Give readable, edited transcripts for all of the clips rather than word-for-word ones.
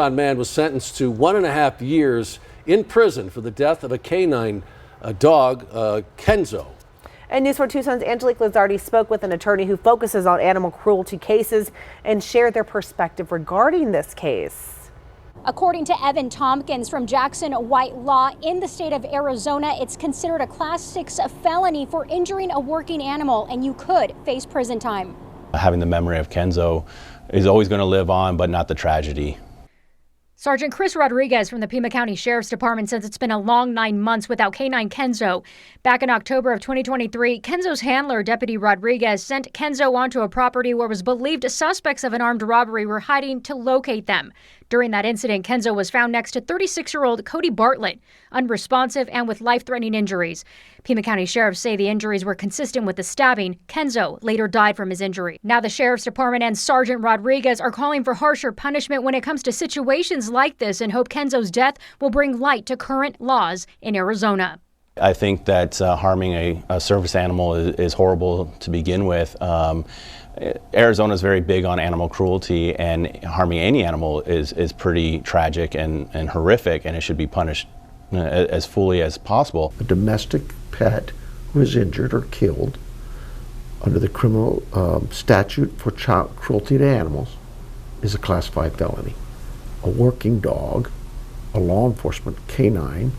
A man was sentenced to 1.5 years in prison for the death of a K-9 dog, Kenzo. And News 4 Tucson's Angelique Lizardi spoke with an attorney who focuses on animal cruelty cases and shared their perspective regarding this case. According to Evan Tompkins from Jackson White Law, in the state of Arizona, it's considered a Class 6 felony for injuring a working animal, and you could face prison time. Having the memory of Kenzo is always going to live on, but not the tragedy. Sergeant Chris Rodriguez from the Pima County Sheriff's Department says it's been a long 9 months without K-9 Kenzo. Back in October of 2023, Kenzo's handler, Deputy Rodriguez, sent Kenzo onto a property where it was believed suspects of an armed robbery were hiding to locate them. During that incident, Kenzo was found next to 36-year-old Cody Bartlett, unresponsive and with life-threatening injuries. Pima County sheriffs say the injuries were consistent with the stabbing. Kenzo later died from his injury. Now the Sheriff's Department and Sergeant Rodriguez are calling for harsher punishment when it comes to situations like this and hope Kenzo's death will bring light to current laws in Arizona. I think that harming a service animal is horrible to begin with. Arizona is very big on animal cruelty, and harming any animal is pretty tragic and horrific, and it should be punished as fully as possible. A domestic pet who is injured or killed under the criminal statute for child cruelty to animals is a Class 5 felony. A working dog, a law enforcement K-9,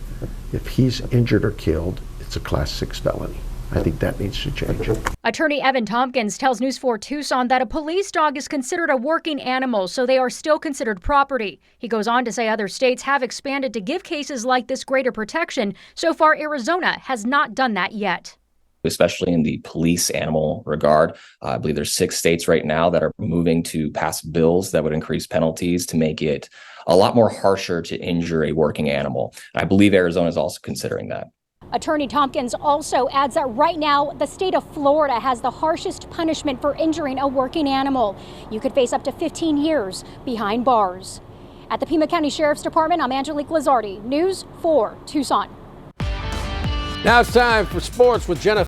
if he's injured or killed, it's a Class 6 felony. I think that needs to change. Attorney Evan Tompkins tells News 4 Tucson that a police dog is considered a working animal, so they are still considered property. He goes on to say other states have expanded to give cases like this greater protection. So far, Arizona has not done that yet. Especially in the police animal regard. I believe there's 6 states right now that are moving to pass bills that would increase penalties to make it a lot more harsher to injure a working animal. I believe Arizona is also considering that. Attorney Tompkins also adds that right now, the state of Florida has the harshest punishment for injuring a working animal. You could face up to 15 years behind bars. At the Pima County Sheriff's Department, I'm Angelique Lizardi, News 4 Tucson. Now it's time for sports with Jennifer.